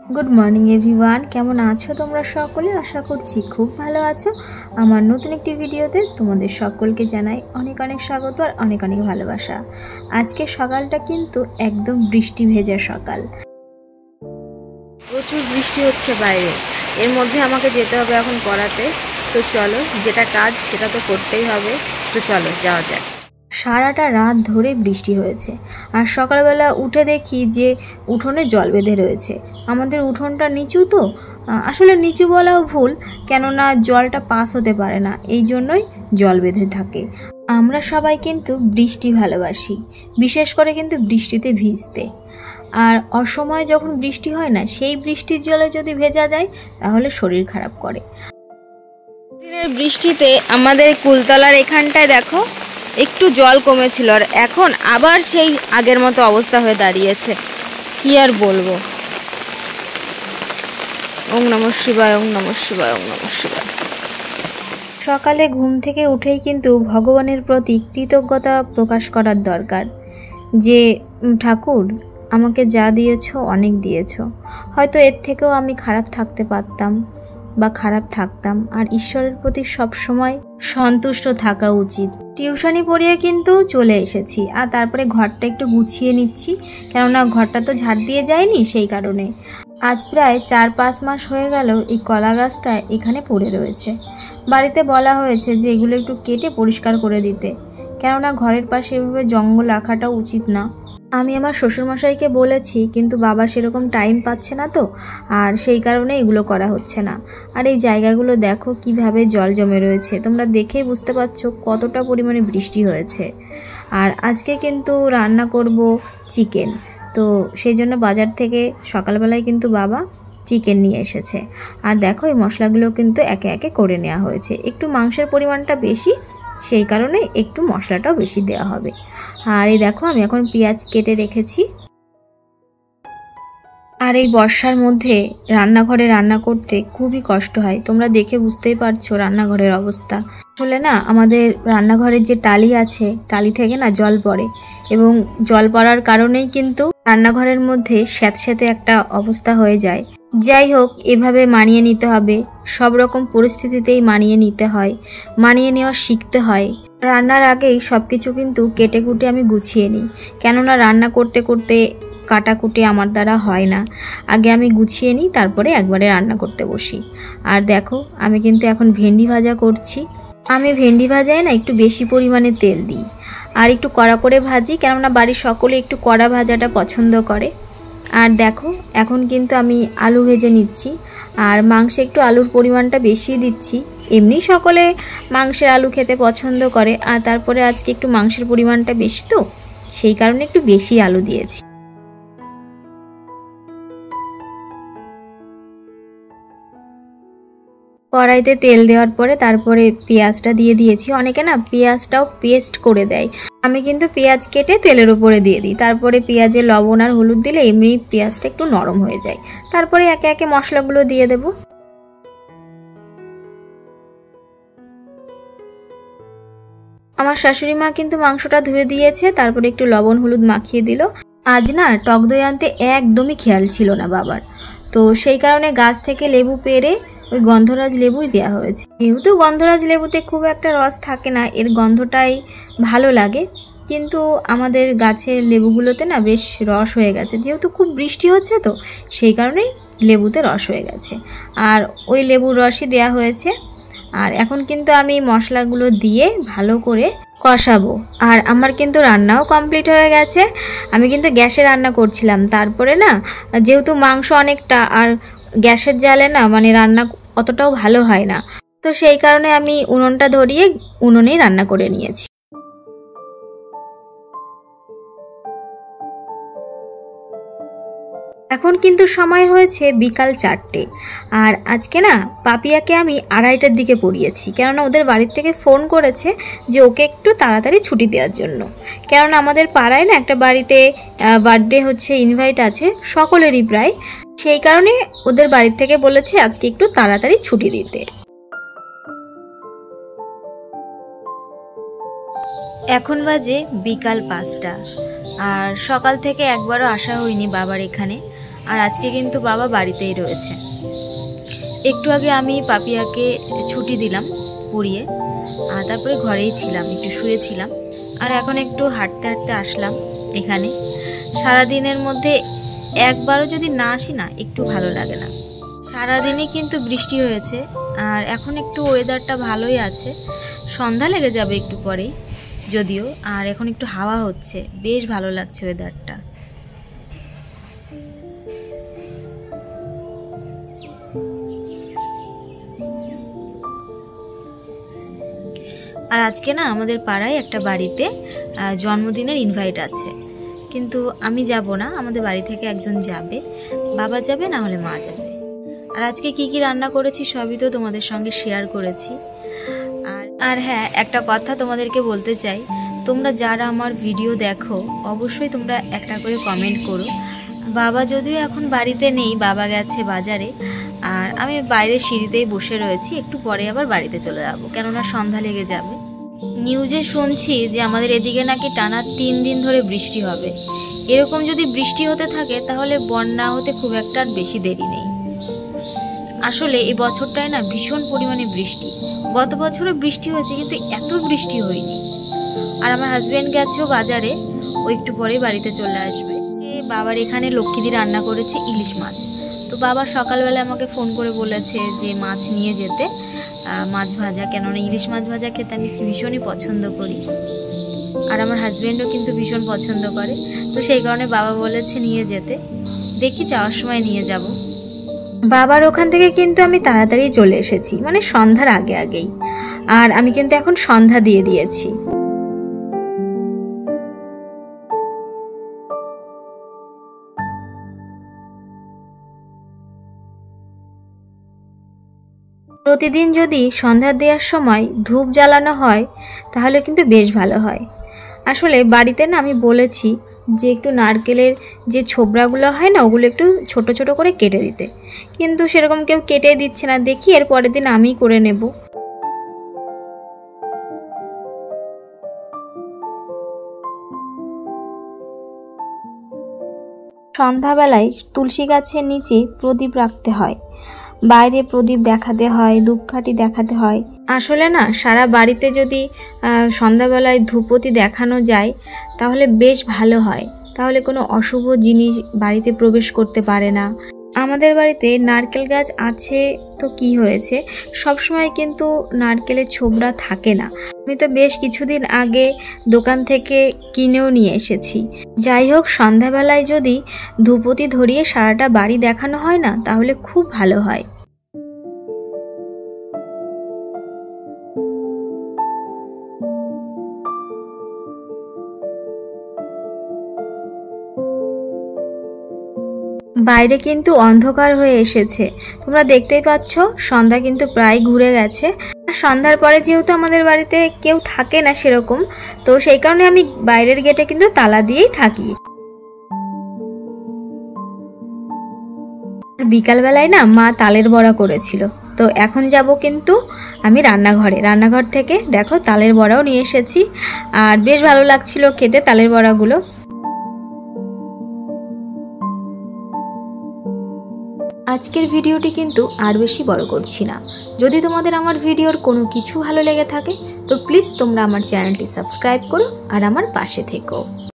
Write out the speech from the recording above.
Good morning everyone केमन आछो तोमरा सकले आशा करछि खूब भालो आछो। आमार नतुन एकटी भिडियोते तोमादेर सकलके जानाई अनेक अनेक स्वागत और अनेक अनेक भालोबासा। आजके सकालटा किन्तु एकदम बृष्टि भेजा सकाल, प्रचुर बृष्टि होच्छे बाइरे। एर मध्य आमाके जेते होबे एखन पড়াতে। तो चलो जेटा काज सेटा तो करतेई होबे। तो चलो जाओया जाक। সারাটা রাত ধরে বৃষ্টি হয়েছে আর সকালবেলা উঠে দেখি যে উঠোনে জল বেঁধে রয়েছে। আমাদের উঠোনটা নিচু, তো আসলে নিচু বলাও ভুল, কেননা জলটা পাস হতে পারে না, এই জন্যই জল বেঁধে থাকে। আমরা সবাই কিন্তু বৃষ্টি ভালোবাসি, বিশেষ করে কিন্তু বৃষ্টিতে ভিজতে। আর অসময়ে যখন বৃষ্টি হয় না, সেই বৃষ্টির জলে যদি ভেজা যায় তাহলে শরীর খারাপ করে। দিনের বৃষ্টিতে আমাদের কুলতলার এখানটায় দেখো একটু জল কমেছিল আর এখন আবার সেই আগের মতো অবস্থা হয়ে দাঁড়িয়েছে। কি আর বলবো। ওম নমঃ শিবায়, ওম নমঃ শিবায়, ওম নমঃ শিবায়। সকালে ঘুম থেকে উঠেই কিন্তু ভগবানের প্রতি কৃতজ্ঞতা প্রকাশ করার দরকার, যে ঠাকুর আমাকে যা দিয়েছো অনেক দিয়েছো, হয়তো এর থেকেও আমি খারাপ থাকতে পারতাম বা খারাপ থাকতাম, আর ঈশ্বরের প্রতি সব সময় সন্তুষ্ট থাকা উচিত। টিউশনি পড়িয়ে কিন্তু চলে এসেছি আর তারপরে ঘরটা একটু গুছিয়ে নিচ্ছি, কেননা ঘরটা তো ঝাড় দিয়ে যায়নি, সেই কারণে। আজ প্রায় 4-5 মাস হয়ে গেল এই কলা গাছটা এখানে পড়ে রয়েছে। বাড়িতে বলা হয়েছে যে এগুলো একটু কেটে পরিষ্কার করে দিতে, কেননা ঘরের পাশে এভাবে জঙ্গল রাখাটা উচিত না। আমি আমার শ্বশুরমশাইকে বলেছি, কিন্তু বাবা সেরকম টাইম পাচ্ছে না, তো আর সেই কারণে এগুলো করা হচ্ছে না। আর এই জায়গাগুলো দেখো কিভাবে জল জমে রয়েছে, তোমরা দেখেই বুঝতে পারছো কতটা পরিমাণে বৃষ্টি হয়েছে। আর আজকে কিন্তু রান্না করব চিকেন, তো সেই জন্য বাজার থেকে সকালবেলায় কিন্তু বাবা চিকেন নিয়ে এসেছে। আর দেখো এই মশলাগুলো কিন্তু একে একে করে নেওয়া হয়েছে। একটু মাংসের পরিমাণটা বেশি, সেই কারণে একটু মশলাটাও বেশি দেওয়া হবে। আর এই দেখো আমি এখন পেঁয়াজ কেটে রেখেছি। আর এই বর্ষার মধ্যে রান্নাঘরে রান্না করতে খুবই কষ্ট হয়, তোমরা দেখে বুঝতেই পারছো রান্নাঘরের অবস্থা। আসলে না আমাদের রান্নাঘরের যে টালি আছে, টালি থেকে না জল পড়ে, এবং জল পড়ার কারণেই কিন্তু রান্নাঘরের মধ্যে স্যাঁতস্যাঁতে একটা অবস্থা হয়ে যায়। যাই হোক, এভাবে মানিয়ে নিতে হবে, সব রকম পরিস্থিতিতেই মানিয়ে নিতে হয়, মানিয়ে নেওয়া শিখতে হয়। রান্নার আগেই সব কিছু কিন্তু কেটে কুটে আমি গুছিয়ে নিই, কেননা রান্না করতে করতে কাটাকুটি আমার দ্বারা হয় না। আগে আমি গুছিয়ে নিই, তারপরে একবারে রান্না করতে বসি। আর দেখো আমি কিন্তু এখন ভেন্ডি ভাজা করছি। আমি ভেন্ডি ভাজায় না একটু বেশি পরিমাণে তেল দিই আর একটু কড়া করে ভাজি, কেননা বাড়ির সকলে একটু কড়া ভাজাটা পছন্দ করে। আর দেখো এখন কিন্তু আমি আলু ভেজে নিচ্ছি, আর মাংসে একটু আলুর পরিমাণটা বেশি দিচ্ছি। এমনি সকলে মাংসের আলু খেতে পছন্দ করে, আর তারপরে আজকে একটু মাংসের পরিমাণটা বেশি, তো সেই কারণে একটু বেশি আলু দিয়েছি। কড়াইতে তেল দেওয়ার পরে তারপরে পেঁয়াজটা দিয়ে দিয়েছি। অনেকে না পেঁয়াজটাও পেস্ট করে দেয়, আমি কিন্তু পেঁয়াজ কেটে তেলের উপরে দিয়ে দিই, তারপরে পেঁয়াজে লবণ আর হলুদ দিলে এমনি পেঁয়াজটা একটু নরম হয়ে যায়। তারপরে একে একে মশলাগুলো দিয়ে দেব। আমার শাশুড়ি মা কিন্তু মাংসটা ধুয়ে দিয়েছে, তারপরে একটু লবণ হলুদ মাখিয়ে দিল। আজ না টক দই আনতে একদমই খেয়াল ছিল না বাবার, তো সেই কারণে গাছ থেকে লেবু পেড়ে ওই গন্ধরাজ লেবুই দেওয়া হয়েছে। যেহেতু গন্ধরাজ লেবুতে খুব একটা রস থাকে না, এর গন্ধটাই ভালো লাগে, কিন্তু আমাদের গাছের লেবুগুলোতে না বেশ রস হয়ে গেছে, যেহেতু খুব বৃষ্টি হচ্ছে, তো সেই কারণেই লেবুতে রস হয়ে গেছে, আর ওই লেবুর রসই দেওয়া হয়েছে। আর এখন কিন্তু আমি মশলাগুলো দিয়ে ভালো করে কষাবো। আর আমার কিন্তু রান্নাও কমপ্লিট হয়ে গেছে। আমি কিন্তু গ্যাসে রান্না করছিলাম, তারপরে না যেহেতু মাংস অনেকটা, আর গ্যাসের জালে না মানে রান্না অতটাও ভালো হয় না, তো সেই কারণে আমি উনুনটা ধরিয়ে উনুনেই রান্না করে নিয়েছি। এখন কিন্তু সময় হয়েছে বিকাল 4টে, আর আজকে না পাপিয়াকে আমি 2:30টার দিকে পড়িয়েছি, কেননা ওদের বাড়ির থেকে ফোন করেছে যে ওকে একটু তাড়াতাড়ি ছুটি দেওয়ার জন্য, কেননা আমাদের পাড়ায় না একটা বাড়িতে বার্থডে হচ্ছে, ইনভাইট আছে সকলেরই প্রায়, সেই কারণে ওদের বাড়ির থেকে বলেছে আজকে একটু তাড়াতাড়ি ছুটি দিতে। এখন বাজে বিকাল 5টা, আর সকাল থেকে একবারও আসা হয়নি বাবার এখানে। আর আজকে কিন্তু বাবা বাড়িতেই রয়েছে। একটু আগে আমি পাপিয়াকে ছুটি দিলাম পড়িয়ে, আর তারপরে ঘরেই ছিলাম, একটু শুয়েছিলাম। আর এখন একটু হাঁটতে হাঁটতে আসলাম এখানে। সারাদিনের মধ্যে একবারও যদি না আসি না, একটু ভালো লাগে না। সারাদিনই কিন্তু বৃষ্টি হয়েছে, আর এখন একটু ওয়েদারটা ভালোই আছে। সন্ধ্যা লেগে যাবে একটু পরেই যদিও, আর এখন একটু হাওয়া হচ্ছে, বেশ ভালো লাগছে ওয়েদারটা। আর আজকে না আমাদের পাড়ায় একটা বাড়িতে জন্মদিনের ইনভাইট আছে, কিন্তু আমি যাব না, আমাদের বাড়ি থেকে একজন যাবে, বাবা যাবে না হলে মা যাবে। আর আজকে কি কি রান্না করেছি সবই তো তোমাদের সঙ্গে শেয়ার করেছি। আর হ্যাঁ, একটা কথা তোমাদেরকে বলতে চাই, তোমরা যারা আমার ভিডিও দেখো অবশ্যই তোমরা একটা করে কমেন্ট করো। বাবা যদিও এখন বাড়িতে নেই, বাবা গেছে বাজারে, আর আমি বাইরের সিঁড়িতেই বসে রয়েছি। একটু পরে আবার বাড়িতে চলে যাব, কেননা সন্ধ্যা লেগে যাবে। নিউজে শুনছি যে আমাদের এদিকে নাকি টানা 3 দিন ধরে বৃষ্টি হবে। এরকম যদি বৃষ্টি হতে থাকে তাহলে বন্যা হতে খুব একটা বেশি দেরি নেই। আসলে এই বছরটায় না ভীষণ পরিমাণে বৃষ্টি। গত বছরও বৃষ্টি হয়েছে, কিন্তু এত বৃষ্টি হয়নি। আর আমার হাজব্যান্ড গেছেও বাজারে, ও একটু পরে বাড়িতে চলে আসবে। বাবার এখানে লক্ষ্মীদি রান্না করেছে ইলিশ মাছ। তো বাবা সকালবেলা আমাকে ফোন করে বলেছে যে মাছ নিয়ে যেতে, মাছ ভাজা, কেননা ইলিশ মাছ ভাজা খেতে আমি ভীষণই পছন্দ করি, আর আমার হাজব্যান্ডও কিন্তু ভীষণ পছন্দ করে। তো সেই কারণে বাবা বলেছে নিয়ে যেতে, দেখি যাওয়ার সময় নিয়ে যাব। বাবার ওখান থেকে কিন্তু আমি তাড়াতাড়ি চলে এসেছি, মানে সন্ধ্যার আগে আগেই। আর আমি কিন্তু এখন সন্ধ্যা দিয়ে দিয়েছি। প্রতিদিন যদি সন্ধ্যা দেওয়ার সময় ধূপ জ্বালানো হয় তাহলে কিন্তু বেশ ভালো হয়। আসলে বাড়িতে না আমি বলেছি যে একটু নারকেলের যে ছোবড়াগুলো হয় না, ওগুলো একটু ছোট ছোট করে কেটে দিতে, কিন্তু সেরকম কেউ কেটে দিচ্ছে না। দেখি এর পরের দিন আমিই করে নেব। সন্ধ্যাবেলায় তুলসী গাছের নিচে প্রদীপ রাখতে হয়, বাইরে প্রদীপ দেখাতে হয়, ধূপকাঠি দেখাতে হয়। আসলে না সারা বাড়িতে যদি সন্ধ্যাবেলায় ধূপতি দেখানো যায় তাহলে বেশ ভালো হয়, তাহলে কোনো অশুভ জিনিস বাড়িতে প্রবেশ করতে পারে না। আমাদের বাড়িতে নারকেল গাছ আছে তো কি হয়েছে, সবসময় কিন্তু নারকেলের ছোবড়া থাকে না। আমি তো বেশ কিছুদিন আগে দোকান থেকে কিনেও নিয়ে এসেছি। যাই হোক, সন্ধ্যাবেলায় যদি ধূপতি ধরিয়ে সারাটা বাড়ি দেখানো হয় না তাহলে খুব ভালো হয়। বাইরে কিন্তু অন্ধকার হয়ে এসেছে, তোমরা দেখতেই পাচ্ছ, সন্ধ্যা কিন্তু প্রায় ঘুরে গেছে। সন্ধ্যার পরে যেহেতু আমাদের বাড়িতে কেউ থাকে না সেরকম, তো সেই কারণে আমি বাইরের গেটে কিন্তু তালা দিয়েই থাকি। বিকালবেলায় না মা তালের বড়া করেছিল, তো এখন যাব কিন্তু আমি রান্নাঘর থেকে দেখো তালের বড়াও নিয়ে এসেছি, আর বেশ ভালো লাগছিল খেতে তালের বড়াগুলো। আজকের ভিডিওটি কিন্তু আর বেশি বড় করছি না। যদি তোমাদের আমার ভিডিওর কোনো কিছু ভালো লেগে থাকে তো প্লিজ তোমরা আমার চ্যানেলটি সাবস্ক্রাইব করো আর আমার পাশে থেকো।